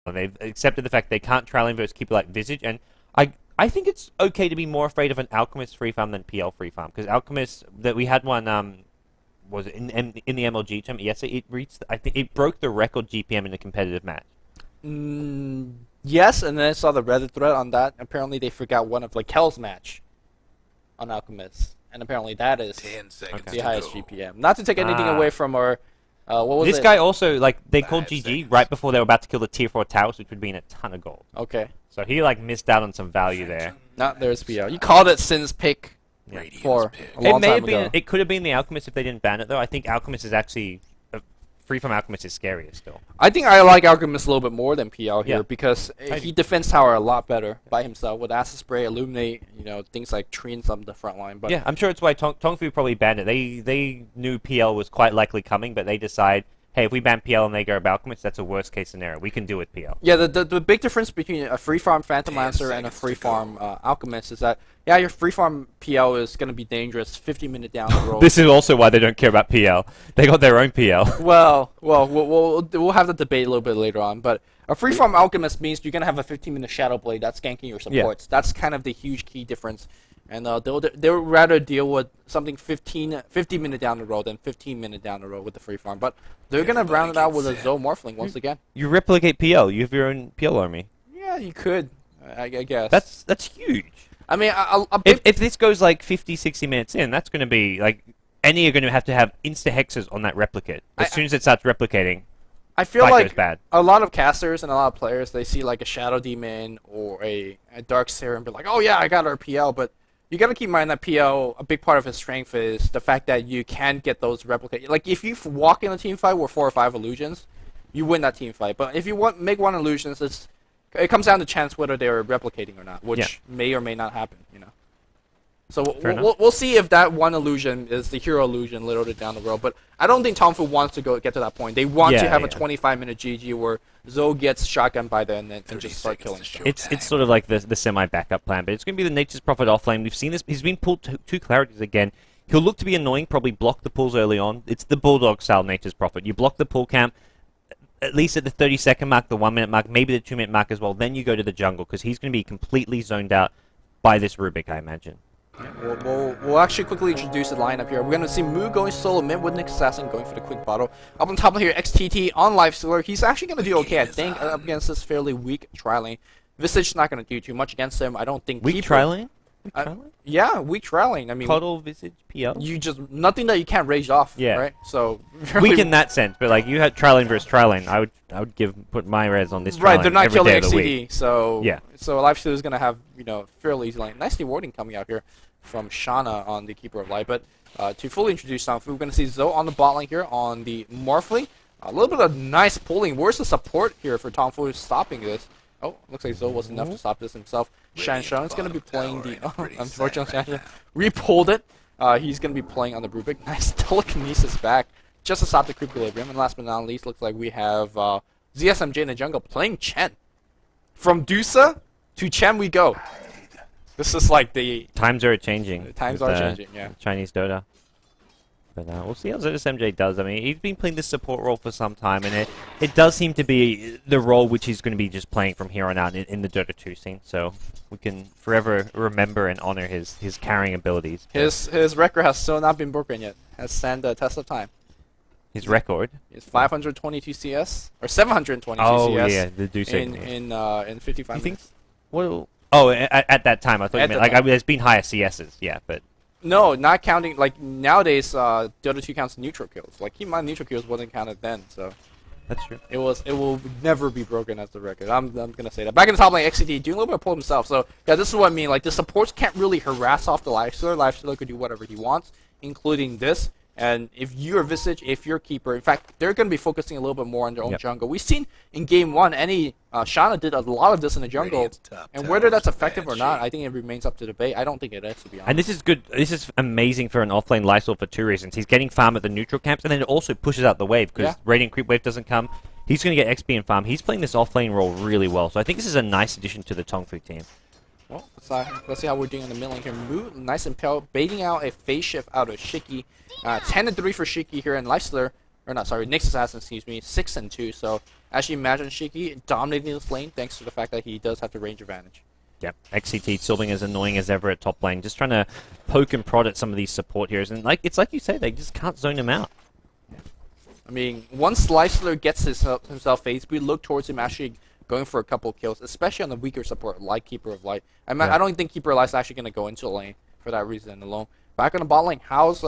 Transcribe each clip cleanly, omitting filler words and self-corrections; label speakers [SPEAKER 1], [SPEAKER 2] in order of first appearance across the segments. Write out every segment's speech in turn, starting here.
[SPEAKER 1] They've accepted the fact they can't trail in versus keeper like Visage, and I think it's okay to be more afraid of an Alchemist free farm than PL free farm, because Alchemist that we had one was it in the MLG term? Yes, it reached. I think it broke the record GPM in a competitive match.
[SPEAKER 2] Yes, and then I saw the Reddit thread on that. Apparently, they forgot one of like Kel's match on Alchemist, and apparently that is
[SPEAKER 3] 10 seconds
[SPEAKER 2] the
[SPEAKER 3] to
[SPEAKER 2] highest
[SPEAKER 3] go.
[SPEAKER 2] GPM. Not to take anything away from our what was
[SPEAKER 1] This
[SPEAKER 2] it?
[SPEAKER 1] guy also, like, they called
[SPEAKER 3] 5
[SPEAKER 1] GG
[SPEAKER 3] seconds.
[SPEAKER 1] right before they were about to kill the tier 4 towers, which would be in a ton of gold.
[SPEAKER 2] Okay,
[SPEAKER 1] So he, like, missed out on some value there.
[SPEAKER 2] not there's PL. You called it Sin's pick
[SPEAKER 3] Radiant's
[SPEAKER 2] for
[SPEAKER 3] pick.
[SPEAKER 2] a long
[SPEAKER 1] It may
[SPEAKER 2] time
[SPEAKER 1] have been.
[SPEAKER 2] ago.
[SPEAKER 1] It could have been the Alchemist if they didn't ban it, though. I think Alchemist is actually free from Alchemist is scarier still.
[SPEAKER 2] I think I like Alchemist a little bit more than PL here
[SPEAKER 1] Yeah.
[SPEAKER 2] because
[SPEAKER 1] I
[SPEAKER 2] he defends tower a lot better by himself with Acid Spray, Illuminate, things like trees on the front line. But
[SPEAKER 1] Yeah, I'm sure it's why TongFu probably banned it. They knew PL was quite likely coming, but they decide, hey, if we ban PL and they go Alchemist, that's a worst case scenario. We can deal with PL.
[SPEAKER 2] yeah, the big difference between a free farm Phantom
[SPEAKER 3] 10
[SPEAKER 2] Lancer and a
[SPEAKER 3] seconds
[SPEAKER 2] free
[SPEAKER 3] to
[SPEAKER 2] farm
[SPEAKER 3] go.
[SPEAKER 2] Alchemist is that your free farm PL is gonna be dangerous 50-minute down the road.
[SPEAKER 1] This is also why they don't care about PL. They got their own PL.
[SPEAKER 2] We'll have the debate a little bit later on, but a free farm Alchemist means you're gonna have a 15-minute Shadow Blade that's ganking your supports. That's kind of the huge key difference, and they'll rather deal with something 50-minute down the road than 15-minute down the road with the free farm. But they're gonna
[SPEAKER 3] Everybody
[SPEAKER 2] round it out
[SPEAKER 3] gets
[SPEAKER 2] with a
[SPEAKER 3] set.
[SPEAKER 2] Zoe Morphling once again.
[SPEAKER 1] You replicate PL. You have your own PL army.
[SPEAKER 2] Yeah, you could, I guess.
[SPEAKER 1] That's huge.
[SPEAKER 2] I mean, a big
[SPEAKER 1] If this goes like 50, 60 minutes in, that's going to be like any are going to have insta hexes on that replicate. As soon as it starts replicating,
[SPEAKER 2] I feel
[SPEAKER 1] fight
[SPEAKER 2] like
[SPEAKER 1] goes bad.
[SPEAKER 2] a lot of casters and a lot of players, they see like a Shadow Demon or a Dark Seer and be like, oh yeah, I got our PL, but you gotta keep in mind that PL, a big part of his strength is the fact that you can get those replicate. Like if you walk in a team fight with 4 or 5 illusions, you win that team fight. But if you make one illusions, it comes down to chance whether they're replicating or not, which may or may not happen, So we'll see if that one illusion is the hero illusion later down the road. But I don't think TongFu wants to get to that point. They want to have a 25-minute GG where Zoe gets shotgun by then and just start killing stuff.
[SPEAKER 1] It's sort of like the semi backup plan, but it's going to be the Nature's Prophet offlane. We've seen this. He's been pulled two clarities again. He'll look to be annoying, probably block the pulls early on. It's the Bulldog style Nature's Prophet. You block the pull camp, at least at the 30-second mark, the 1-minute mark, maybe the 2-minute mark as well. Then you go to the jungle because he's going to be completely zoned out by this Rubik, I imagine.
[SPEAKER 2] We'll actually quickly introduce the lineup here. We're going to see Moo going solo mid with Nick Assassin going for the quick bottle. Up on top of here, XTT on Lifestealer. He's actually going to do okay, I think, up against this fairly weak tri-lane. Visage's not going to do too much against him. I don't think.
[SPEAKER 1] Weak tri-lane?
[SPEAKER 2] Yeah, weak tri-lane. I mean,
[SPEAKER 1] Cuddle, Visage, PL?
[SPEAKER 2] you just nothing that you can't rage off.
[SPEAKER 1] Yeah.
[SPEAKER 2] Right. So
[SPEAKER 1] Weak in that sense, but like you had tri-lane versus tri-lane, I would put my res on this tri-lane
[SPEAKER 2] right, they're not
[SPEAKER 1] every
[SPEAKER 2] killing
[SPEAKER 1] day of the week.
[SPEAKER 2] XCD, so
[SPEAKER 1] Yeah.
[SPEAKER 2] So Lifestealer is going to have fairly easy lane. Nice rewarding coming out here from Shauna on the Keeper of Light. But to fully introduce TongFu, we're going to see Zoe on the bot lane here on the Morphling. A little bit of nice pulling. Where's the support here for TongFu stopping this? Oh, looks like Zoe was enough to stop this himself. Shanshan is going to be playing the... unfortunately, Shanshan re-pulled it. He's going to be playing on the Rubik. Nice telekinesis back just to stop the creep equilibrium. And last but not least, looks like we have ZSMJ in the jungle playing Chen. From Dusa to Chen we go. This is like the...
[SPEAKER 1] Times are changing.
[SPEAKER 2] Times
[SPEAKER 1] with,
[SPEAKER 2] are changing, yeah.
[SPEAKER 1] Chinese Dota. But we'll see how ZSMJ does. I mean, he's been playing this support role for some time, and it does seem to be the role which he's going to be just playing from here on out in the Dota 2 scene. So we can forever remember and honor his carrying abilities.
[SPEAKER 2] His record has still not been broken yet. Has stand the test of time.
[SPEAKER 1] His record?
[SPEAKER 2] It's 522 CS or 722
[SPEAKER 1] Oh
[SPEAKER 2] CS.
[SPEAKER 1] yeah, the Deuce.
[SPEAKER 2] In 55
[SPEAKER 1] You think?
[SPEAKER 2] minutes.
[SPEAKER 1] Well, oh, at that time, I thought you
[SPEAKER 2] At
[SPEAKER 1] meant
[SPEAKER 2] the
[SPEAKER 1] like
[SPEAKER 2] time.
[SPEAKER 1] there's been higher CSs, yeah, but
[SPEAKER 2] No, not counting. Like nowadays, Dota 2 counts neutral kills. Like keep in mind, neutral kills wasn't counted then, so
[SPEAKER 1] that's true.
[SPEAKER 2] it will never be broken as the record. I'm gonna say that. Back in the top lane, XCD doing a little bit of pull himself. So yeah, this is what I mean. Like the supports can't really harass off the Lifestealer. Lifestealer could do whatever he wants, including this. And if you're Visage, if you're Keeper, in fact, they're going to be focusing a little bit more on their own jungle. We've seen in Game 1, Shauna did a lot of this in the jungle. And whether that's effective or not, I think it remains up to debate. I don't think it is, to be honest.
[SPEAKER 1] And this is good. This is amazing for an offlane Lysol for two reasons. He's getting farm at the neutral camps, and then it also pushes out the wave, because Radiant Creep Wave doesn't come. He's going to get XP and farm. He's playing this offlane role really well. So I think this is a nice addition to the TongFu team.
[SPEAKER 2] Well, let's see how we're doing in the middle lane here. Moo, nice and pale, baiting out a phase shift out of Shiki. 10-3 for Shiki here, and Lifestealer, or not, sorry, Nyx Assassin, excuse me, 6-2. So Actually, imagine Shiki dominating this lane thanks to the fact that he does have the range advantage.
[SPEAKER 1] Yep, XCT still being as annoying as ever at top lane, just trying to poke and prod at some of these support heroes, and it's like you say, they just can't zone him out.
[SPEAKER 2] I mean, once Leisler gets himself phased, we look towards him actually going for a couple kills, especially on the weaker support like Keeper of Light. I don't think Keeper of Light is actually going to go into the lane for that reason alone. Back on the bot lane, how's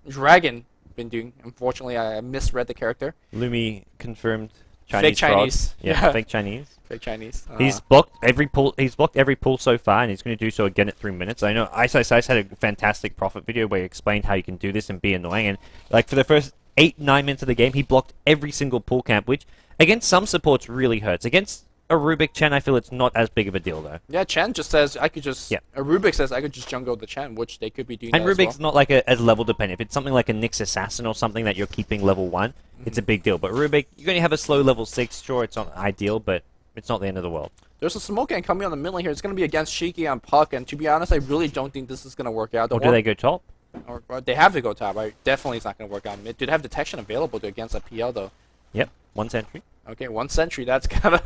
[SPEAKER 2] Dragon been doing? Unfortunately, I misread the character.
[SPEAKER 1] Lumi confirmed Chinese.
[SPEAKER 2] Fake Chinese.
[SPEAKER 1] Yeah, fake Chinese.
[SPEAKER 2] Fake Chinese.
[SPEAKER 1] He's blocked every pull. He's blocked every pull so far, and he's going to do so again at 3 minutes. I know Ice had a fantastic Prophet video where he explained how you can do this and be annoying. And like for the first 8-9 minutes of the game, he blocked every single pull camp, which against some supports really hurts. Against a Rubik Chen, I feel it's not as big of a deal though.
[SPEAKER 2] Yeah, Chen just says I could just. Yeah. Rubik says I could just jungle the Chen, which they could be doing.
[SPEAKER 1] And
[SPEAKER 2] that
[SPEAKER 1] Rubik's
[SPEAKER 2] as well.
[SPEAKER 1] not like as level dependent. If it's something like a Nyx Assassin or something that you're keeping level 1, it's a big deal. But Rubik, you're going to have a slow level 6. Sure, it's not ideal, but it's not the end of the world.
[SPEAKER 2] There's a smoke gang coming on the mid lane here. It's going to be against Shiki and Puck, and to be honest, I really don't think this is going to work out.
[SPEAKER 1] Or do they go top?
[SPEAKER 2] Or they have to go top. Right? Definitely, it's not going to work out mid. Do they have detection available against a PL though?
[SPEAKER 1] Yep, 1 sentry.
[SPEAKER 2] Okay, 1 sentry. That's gotta.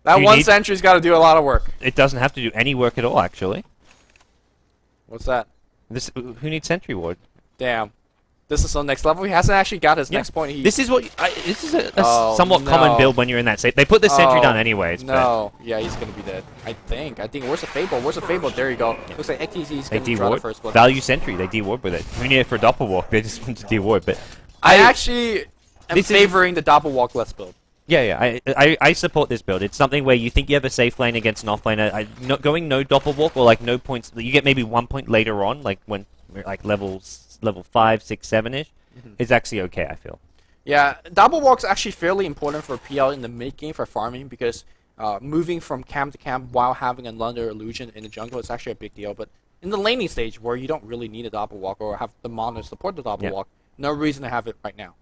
[SPEAKER 2] That one sentry's got to do a lot of work.
[SPEAKER 1] It doesn't have to do any work at all, actually.
[SPEAKER 2] What's that?
[SPEAKER 1] Who needs sentry ward?
[SPEAKER 2] Damn. This is so next level. He hasn't actually got his next point.
[SPEAKER 1] This is what. This is a somewhat common build when you're in that state. They put the sentry down anyways.
[SPEAKER 2] No. Yeah, he's gonna be dead. I think. Where's the Fable? Where's the Fable? There you go. Looks like XTZ's gonna draw the first one.
[SPEAKER 1] Value sentry. They de-ward with it. We need it for doppel walk. They just want to de-ward, but
[SPEAKER 2] I actually am favoring the doppel walk less build.
[SPEAKER 1] Yeah. I support this build. It's something where you think you have a safe lane against an offlaner. Going no doppel walk or like no points. You get maybe 1 point later on, like when like level 5, 6, 7ish. Is actually okay, I feel.
[SPEAKER 2] Yeah, double walk's actually fairly important for PL in the mid game for farming because moving from camp to camp while having another illusion in the jungle is actually a big deal. But in the laning stage where you don't really need a double walk or have the mono support the double walk, no reason to have it right now.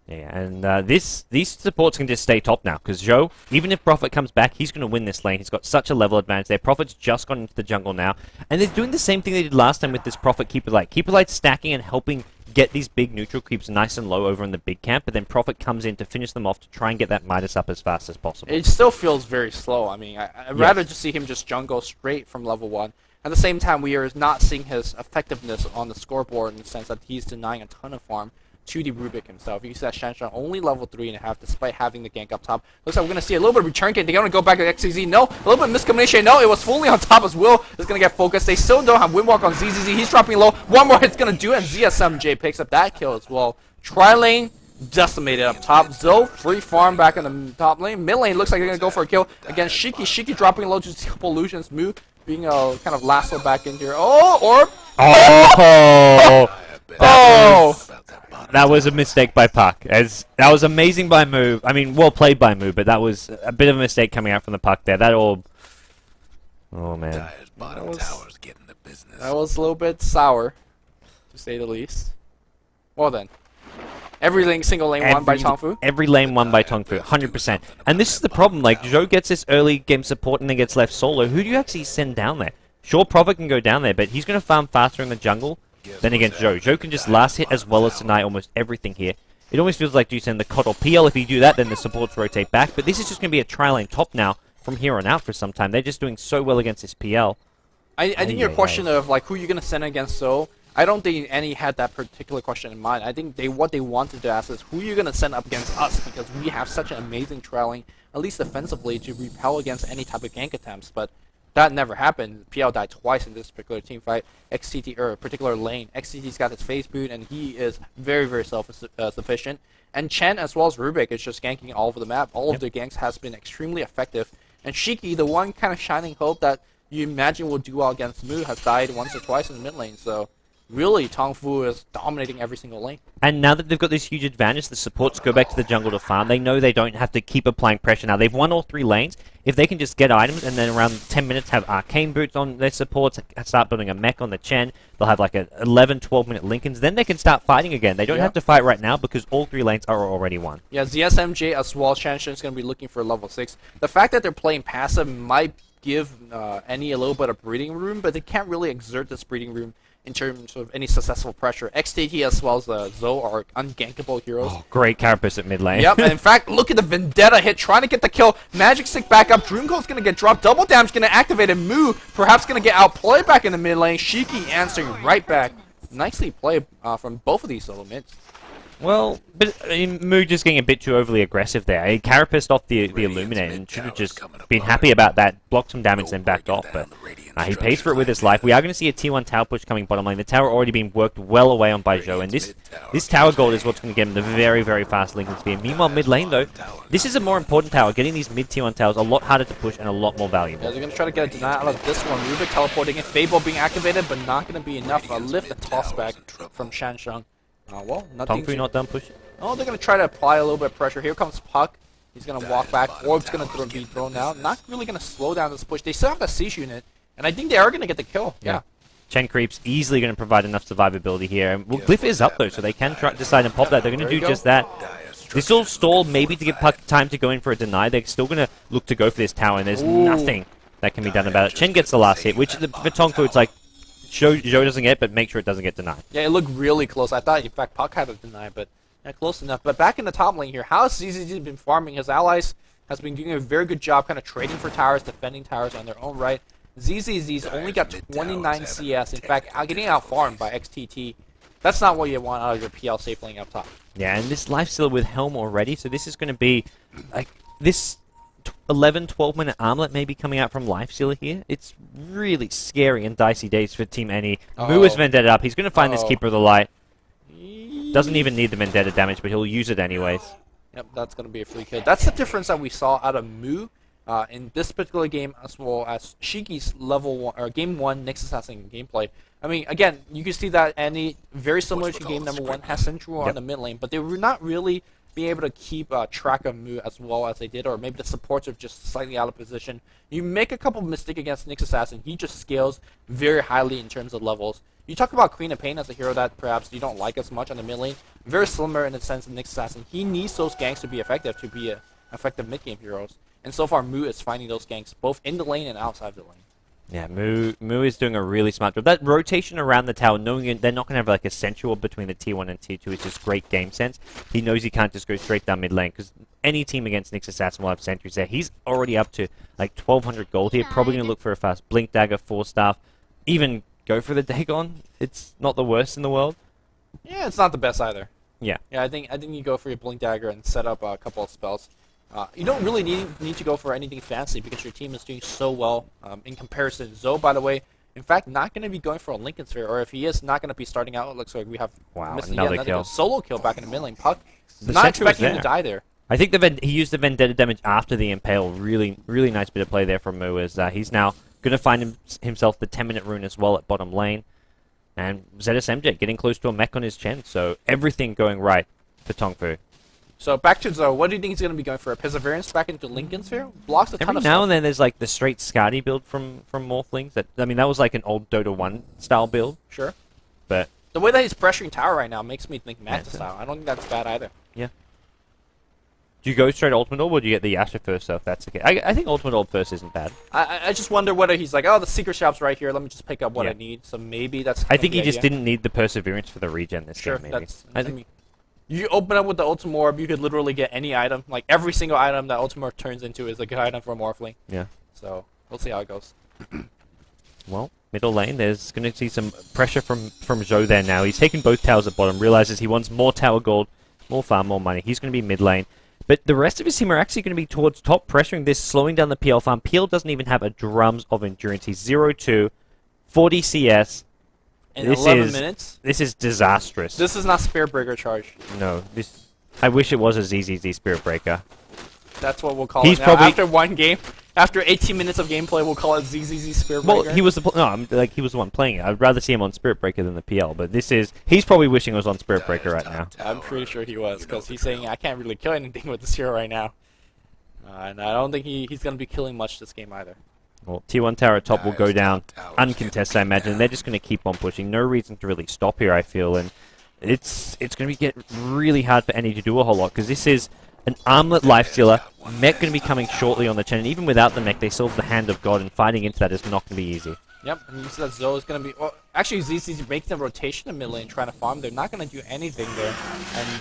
[SPEAKER 1] Yeah, and these supports can just stay top now because Zhou, even if Prophet comes back, he's going to win this lane. He's got such a level advantage there. Prophet's just gone into the jungle now, and they're doing the same thing they did last time with this Prophet Keeper Light. Keeper Light stacking and helping get these big neutral creeps nice and low over in the big camp, but then Prophet comes in to finish them off to try and get that Midas up as fast as possible.
[SPEAKER 2] It still feels very slow. I mean, I'd rather just see him just jungle straight from level 1. At the same time, we are not seeing his effectiveness on the scoreboard in the sense that he's denying a ton of farm to the Rubik himself. You see that Shanshan only level 3.5 despite having the gank up top. Looks like we're going to see a little bit of return game. They're going to go back to XCZ. No. A little bit of miscommunication. No. It was fully on top as Will is going to get focused. They still don't have Windwalk on ZZZ. He's dropping low. One more hit's going to do it, and ZSMJ picks up that kill as well. Tri-lane decimated up top. Zoe free farm back in the top lane. Mid lane looks like they're going to go for a kill against Shiki. Shiki dropping low to a couple illusions. Moo being kind of lasso back in here. Oh, Orb.
[SPEAKER 1] That was a mistake by Puck. That was amazing by Moo. I mean, well played by Moo, but that was a bit of a mistake coming out from the Puck there. That orb. Oh man.
[SPEAKER 2] That was a little bit sour, to say the least. Well then, every single lane won by TongFu.
[SPEAKER 1] Every lane won by TongFu, 100%. And this is the problem. Like Zhou gets this early game support and then gets left solo. Who do you actually send down there? Sure, Prophet can go down there, but he's going to farm faster in the jungle than against Zhou. Zhou can just last hit as well as deny almost everything here. It almost feels like do you send the COD or PL? If you do that, then the supports rotate back. But this is just going to be a tri-lane top now from here on out for some time. They're just doing so well against this PL.
[SPEAKER 2] I think your question of like who you're going to send against Zoe, I don't think any had that particular question in mind. I think what they wanted to ask is who you're going to send up against us because we have such an amazing tri-lane, at least defensively, to repel against any type of gank attempts. But that never happened. PL died twice in this particular team fight. XCT, or particular lane. XCT's got his phase boot, and he is very, very self-sufficient. And Chen, as well as Rubik, is just ganking all over the map. All of their ganks has been extremely effective. And Shiki, the one kind of shining hope that you imagine will do well against Moo, has died once or twice in the mid lane. So really, TongFu is dominating every single lane.
[SPEAKER 1] And now that they've got this huge advantage, the supports go back to the jungle to farm. They know they don't have to keep applying pressure now. They've won all 3 lanes. If they can just get items and then around 10 minutes have arcane boots on their supports, start building a mech on the Chen, they'll have like a 11, 12-minute Lincolns, then they can start fighting again. They don't have to fight right now because all 3 lanes are already won.
[SPEAKER 2] Yeah, ZSMJ as well, Shanshan is going to be looking for level 6. The fact that they're playing passive might give Any a little bit of breathing room, but they can't really exert this breathing room in terms of any successful pressure. XTT as well as Zoe are ungankable heroes.
[SPEAKER 1] Oh, great carapace at mid lane.
[SPEAKER 2] Yep, and in fact, look at the Vendetta hit, trying to get the kill. Magic Stick back up. Dreamcoat's going to get dropped. Double damage going to activate, and Moo perhaps going to get outplayed back in the mid lane. Shiki answering right back. Nicely played from both of these solo mids.
[SPEAKER 1] Well, but I mean, Moo just getting a bit too overly aggressive there. He carapaced off the Illuminate and should have just been happy about that, blocked some damage, then backed off. But he pays for it with his life. We are going to see a T1 tower push coming bottom lane. The tower already being worked well away on by Zhou, and this tower gold is what's going to get him the very, very fast Lincoln Sphere. Meanwhile, mid lane, though, this is a more important tower. Getting these mid T1 towers a lot harder to push and a lot more valuable.
[SPEAKER 2] Yeah, they're going to try to get a deny out of this one. Rubik teleporting in, Fable being activated, but not going to be enough. A lift and toss back from Shansheng. Well, nothing.
[SPEAKER 1] TongFu not done pushing.
[SPEAKER 2] Oh, they're going to try to apply a little bit of pressure. Here comes Puck. He's going to walk back. Orb's going to be thrown out. Not really going to slow down this push. They still have the siege unit, and I think they are going to get the kill. Yeah.
[SPEAKER 1] Chen Creep's easily going to provide enough survivability here. And well, Glyph is up, though, so they can decide and pop that. They're going to do just that. This will stall maybe to give Puck time to go in for a deny. They're still going to look to go for this tower, and there's nothing that can be done about it. Chen gets the last hit, which for TongFu, it's like, Zhou doesn't get, but make sure it doesn't get denied.
[SPEAKER 2] Yeah, it looked really close. I thought, in fact, Puck had a deny, but close enough. But back in the top lane here, how has ZZZ been farming? His allies has been doing a very good job kind of trading for towers, defending towers on their own right. ZZZ's only got 29 CS. In fact, getting out-farmed by XTT. That's not what you want out of your PL safe lane up top.
[SPEAKER 1] Yeah, and this life stealer with Helm already, so this is going to be like this 11, 12-minute armlet maybe coming out from life stealer here. It's really scary and dicey days for Team NE. Moo is Vendetta up. He's going to find this Keeper of the Light. Doesn't even need the Vendetta damage, but he'll use it anyways.
[SPEAKER 2] Yep, that's going to be a free kill. That's the difference that we saw out of Moo in this particular game, as well as Shiki's level 1 or game 1 Nyx Assassin gameplay. I mean, again, you can see that NE very similar to game number 1 has Central on the mid lane, but they were not really being able to keep track of Moo as well as they did, or maybe the supports are just slightly out of position. You make a couple mistakes against Nyx Assassin, he just scales very highly in terms of levels. You talk about Queen of Pain as a hero that perhaps you don't like as much on the mid lane. Very similar in the sense of Nyx Assassin. He needs those ganks to be effective, effective mid-game heroes. And so far, Moo is finding those ganks both in the lane and outside the lane.
[SPEAKER 1] Yeah, Moo is doing a really smart job. That rotation around the tower, knowing they're not going to have like a central between the T1 and T2, is just great game sense. He knows he can't just go straight down mid lane, because any team against Nyx Assassin will have sentries there. He's already up to like 1,200 gold here. Probably going to look for a fast Blink Dagger, 4-staff, even go for the Dagon. It's not the worst in the world.
[SPEAKER 2] Yeah, it's not the best either.
[SPEAKER 1] Yeah.
[SPEAKER 2] Yeah, I think you go for your Blink Dagger and set up a couple of spells. You don't really need to go for anything fancy because your team is doing so well in comparison. Zoe, by the way, in fact, not going to be going for a Lincoln Sphere, or if he is not going to be starting out, it looks like we have missed
[SPEAKER 1] another kill.
[SPEAKER 2] Solo kill back in the mid lane. Puck, not expecting him to die there.
[SPEAKER 1] I think he used the Vendetta damage after the Impale. Really, really nice bit of play there from Moo, as he's now going to find himself the 10-minute rune as well at bottom lane. And ZSMJ getting close to a mech on his Chen, so everything going right for TongFu.
[SPEAKER 2] So back to Zoe, what do you think he's going to be going for? A Perseverance back into Lincoln Sphere? Blocks a ton
[SPEAKER 1] Every
[SPEAKER 2] of
[SPEAKER 1] now
[SPEAKER 2] stuff.
[SPEAKER 1] and then there's like the straight Skadi build from Morphlings. That was like an old Dota 1 style build.
[SPEAKER 2] Sure.
[SPEAKER 1] But
[SPEAKER 2] the way that he's pressuring tower right now makes me think Manta style. I don't think that's bad either.
[SPEAKER 1] Yeah. Do you go straight Ultimate Orb, or do you get the Asher first, so if that's okay? I think Ultimate Orb first isn't bad.
[SPEAKER 2] I just wonder whether he's like, oh, the secret shop's right here, let me just pick up what I need. So maybe that's
[SPEAKER 1] I think he just didn't need the Perseverance for the regen this game, maybe.
[SPEAKER 2] I think you open up with the Ultimate Orb, you could literally get any item. Like, every single item that Ultimate Orb turns into is a good item for Morphling.
[SPEAKER 1] Yeah.
[SPEAKER 2] So, we'll see how it goes.
[SPEAKER 1] Well, middle lane, there's going to see some pressure from Zhou there now. He's taken both towers at bottom, realizes he wants more tower gold, more farm, more money. He's going to be mid lane. But the rest of his team are actually going to be towards top, pressuring this, slowing down the PL farm. PL doesn't even have a drums of endurance. He's 0-2, 40 CS.
[SPEAKER 2] In 11 minutes?
[SPEAKER 1] This is disastrous.
[SPEAKER 2] This is not Spirit Breaker charge.
[SPEAKER 1] No, I wish it was a ZZZ Spirit Breaker.
[SPEAKER 2] That's what we'll call it now. After one game, after 18 minutes of gameplay, we'll call it ZZZ Spirit Breaker.
[SPEAKER 1] Well, he was the one playing it. I'd rather see him on Spirit Breaker than the PL, but he's probably wishing it was on Spirit Breaker right now.
[SPEAKER 2] I'm pretty sure he was, because he's saying, I can't really kill anything with this hero right now. And I don't think he's going to be killing much this game either.
[SPEAKER 1] Well, T1 tower at top will go down uncontested, I imagine. They're just going to keep on pushing. No reason to really stop here, I feel, and it's going to get really hard for NE to do a whole lot, because this is an armlet lifestealer. Mech going to be coming shortly on the Chen, and even without the mech, they still have the Hand of God, and fighting into that is not going to be easy.
[SPEAKER 2] Yep, and you see that Zoe is going to be... Well, actually, ZZ's making the rotation in mid lane, trying to farm. They're not going to do anything there.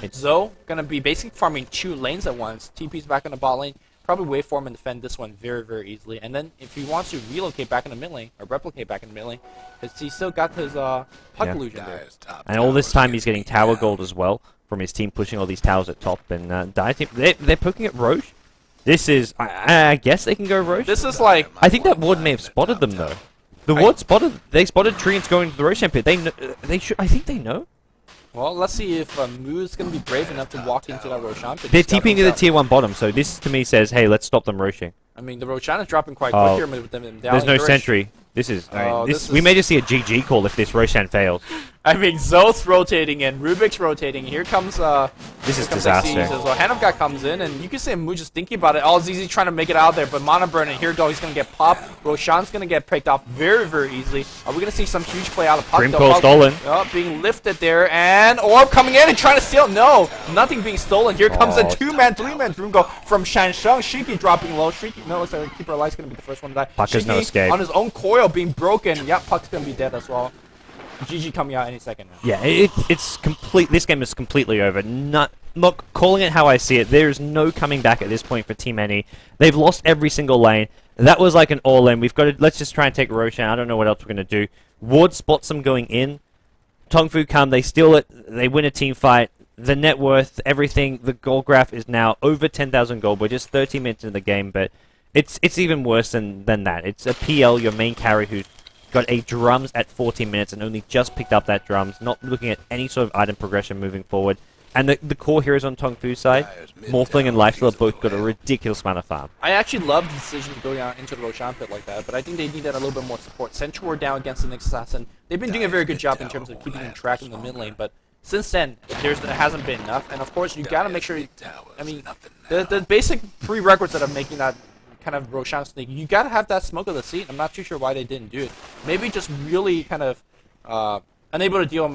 [SPEAKER 2] And Zoe going to be basically farming 2 lanes at once. TP's back in the bot lane. Probably wait for him and defend this one very, very easily. And then if he wants to relocate back in the mid lane, or replicate back in the mid lane, because he still got his puck illusion there.
[SPEAKER 1] And all this time he's getting tower gold as well from his team pushing all these towers at top. And they're poking at Roche. This is... I guess they can go Roche.
[SPEAKER 2] This is like...
[SPEAKER 1] I think that ward may have spotted them, though. The ward spotted... They spotted Treants going to the Roshan pit. They should... I think they know.
[SPEAKER 2] Well, let's see if Mu is going to be brave enough to walk into that Roshan pit.
[SPEAKER 1] They're TPing to the tier 1 bottom, so this to me says, hey, let's stop them Roshing.
[SPEAKER 2] I mean, the Roshan is dropping quite quick here with them down.
[SPEAKER 1] There's no sentry. This is... we may just see a GG call if this Roshan fails.
[SPEAKER 2] I mean, Zoth's rotating and Rubik's rotating. Here comes
[SPEAKER 1] this is disaster.
[SPEAKER 2] Well, Hanavgat comes in, and you can see Mu just thinking about it. All ZZ trying to make it out there, but Mana Burn, and here go, he's going to get popped. Roshan's going to get picked off very, very easily. Are we going to see some huge play out of Puck?
[SPEAKER 1] Dream Call stolen.
[SPEAKER 2] Being lifted there, and Orb coming in and trying to steal. No, nothing being stolen. Here comes a 2-man, 3-man Dream Call from Shansheng. Shiki dropping low. Shiki, no, looks like Keeper Light's going to be the first one to die.
[SPEAKER 1] Puck has no escape.
[SPEAKER 2] On his own coil being broken. Yep, Puck's going to be dead as well. GG coming out any second now.
[SPEAKER 1] Yeah, it's complete. This game is completely over. Look, calling it how I see it, there is no coming back at this point for Team NE. They've lost every single lane. That was like an all-in. We've got to... Let's just try and take Roshan. I don't know what else we're going to do. Ward spots them going in. TongFu come. They steal it. They win a team fight. The net worth, everything, the gold graph is now over 10,000 gold. We're just 30 minutes into the game, but it's even worse than that. It's a PL, your main carry, who's got a drums at 14 minutes and only just picked up that drums, not looking at any sort of item progression moving forward. And the core heroes on TongFu's side, Morphling and Lifesteal, both got a ridiculous amount of farm.
[SPEAKER 2] I actually love the decision to go down into the Roshan pit like that, but I think they needed a little bit more support. Sentry were down against the Nyx Assassin. They've been doing a very good job in terms of keeping him track in the mid lane, but since then, there hasn't been enough. And of course, you got to make sure... I mean, the basic prerequisites of making that kind of Roshan sneak, you got to have that smoke of the seat. I'm not too sure why they didn't do it. Maybe just really kind of unable to deal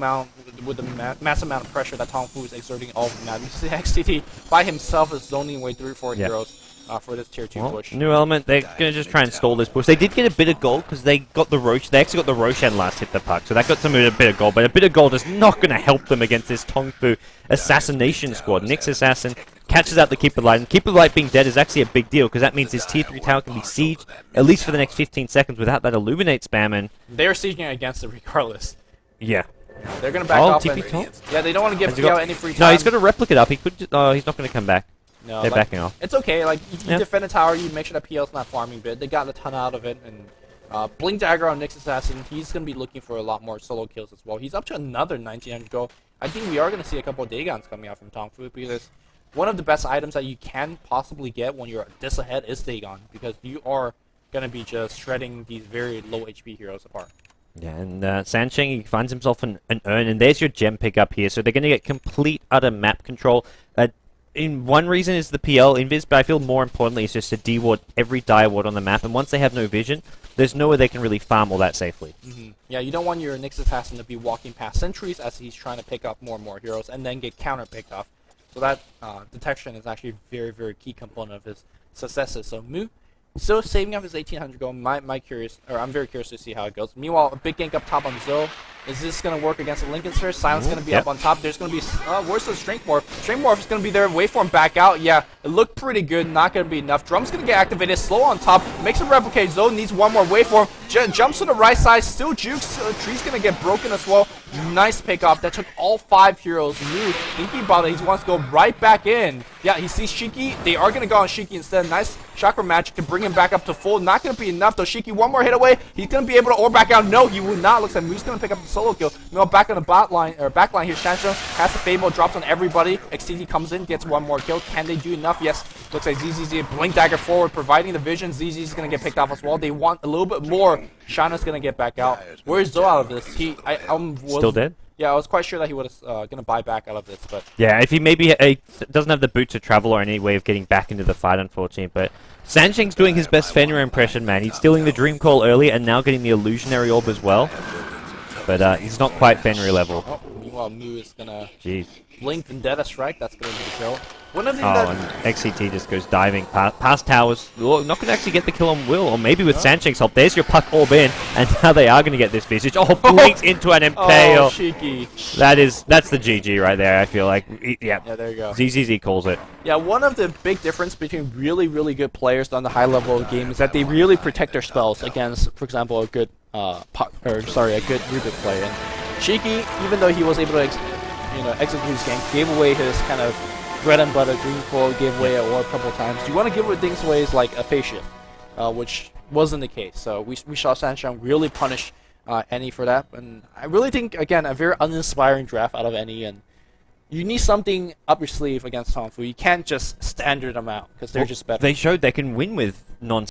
[SPEAKER 2] with the massive amount of pressure that TongFu is exerting all of the map. You see XTT by himself is zoning way through 4 heroes for this tier 2 push.
[SPEAKER 1] New element, they're going to just try and stall this push. They did get a bit of gold because they got the Roche. They actually got the Roshan last hit the puck, so that got some a bit of gold. But a bit of gold is not going to help them against this TongFu assassination squad. Nyx Assassin catches out the Keeper Light, and Keeper Light being dead is actually a big deal because that means his tier 3 tower can be sieged at least for the next 15 seconds without that Illuminate spam. And
[SPEAKER 2] they're sieging against it regardless.
[SPEAKER 1] Yeah.
[SPEAKER 2] They're going to back off.
[SPEAKER 1] TP top?
[SPEAKER 2] Yeah, they don't want to give PL any free time.
[SPEAKER 1] No, he's got to replicate up. He could. He's not going to come back.
[SPEAKER 2] No,
[SPEAKER 1] they're backing off.
[SPEAKER 2] It's okay. Like you defend the tower, you make sure that PL's not farming bit. They got a ton out of it, and Blink Dagger on Nyx Assassin. He's going to be looking for a lot more solo kills as well. He's up to another 1900 gold. I think we are going to see a couple of Dagons coming out from TongFu because one of the best items that you can possibly get when you're this ahead is Dagon because you are going to be just shredding these very low HP heroes apart.
[SPEAKER 1] Yeah, and Sansheng, he finds himself an urn, and there's your gem pickup here. So they're going to get complete, utter map control. In one reason is the PL invis, but I feel more importantly is just to de-ward every dire ward on the map. And once they have no vision, there's nowhere they can really farm all that safely.
[SPEAKER 2] Yeah, you don't want your Nyx Assassin to be walking past sentries as he's trying to pick up more and more heroes and then get counter-picked off. So that detection is actually a very, very key component of his successes. So Mu still saving up his 1800 gold. I'm very curious to see how it goes. Meanwhile, a big gank up top on Zoe. Is this going to work against the Lincoln Sphere? Silence going to be up on top. There's going to be... where's the Strength Morph? Strength Morph is going to be there. Waveform back out. Yeah, it looked pretty good. Not going to be enough. Drum's going to get activated. Slow on top. Makes a replicate. Zoe needs one more Waveform. Jumps to the right side. Still jukes. Tree's going to get broken as well. Nice pick off. That took all 5 heroes. New thinking about it. He wants to go right back in. Yeah, he sees Shiki. They are going to go on Shiki instead. Nice chakra magic to bring him back up to full. Not going to be enough though. Shiki, one more hit away. He's going to be able to orb back out. No, he will not. Looks like Moo's going to pick up the solo kill. No, back on the back line here. Shansheng has the Fable, drops on everybody. XTT comes in, gets one more kill. Can they do enough? Yes. Looks like ZZZ Blink Dagger forward, providing the vision. ZZZ is going to get picked off as well. They want a little bit more. Shana's going to get back out. Where's Zoe out of this?
[SPEAKER 1] Still dead?
[SPEAKER 2] Yeah, I was quite sure that he was going to buy back out of this, but...
[SPEAKER 1] Yeah, if he maybe doesn't have the boot to travel or any way of getting back into the fight, unfortunately, but Sansheng's doing his best Fenrir impression, man. He's stealing the Dream Call early and now getting the Illusionary Orb as well. But he's not quite Fenrir level.
[SPEAKER 2] Meanwhile, Mu is going to...
[SPEAKER 1] Jeez.
[SPEAKER 2] Blink Vendetta Strike. That's going to be the kill. One of the
[SPEAKER 1] Oh,
[SPEAKER 2] things
[SPEAKER 1] and XCT just goes diving past towers. Oh, not going to actually get the kill on Will, or maybe with Sanshake's help. There's your puck orb in, and now they are going to get this Visage. Oh, blinks into an Impale.
[SPEAKER 2] Oh, cheeky.
[SPEAKER 1] That's the GG right there, I feel like. Yeah,
[SPEAKER 2] there you go.
[SPEAKER 1] ZZZ calls it.
[SPEAKER 2] Yeah, one of the big difference between really, really good players on the high level of the game is that they really protect their spells against, for example, a good a good Rubik player. And Cheeky, even though he was able to execute his game, gave away his kind of bread and butter green core, gave away a orb a couple of times. You want to give things away is like a face shift, which wasn't the case. So we saw Sanshang really punish Any for that, and I really think, again, a very uninspiring draft out of Any, and you need something up your sleeve against TongFu. You can't just standard them out, because they're just better.
[SPEAKER 1] They showed they can win with non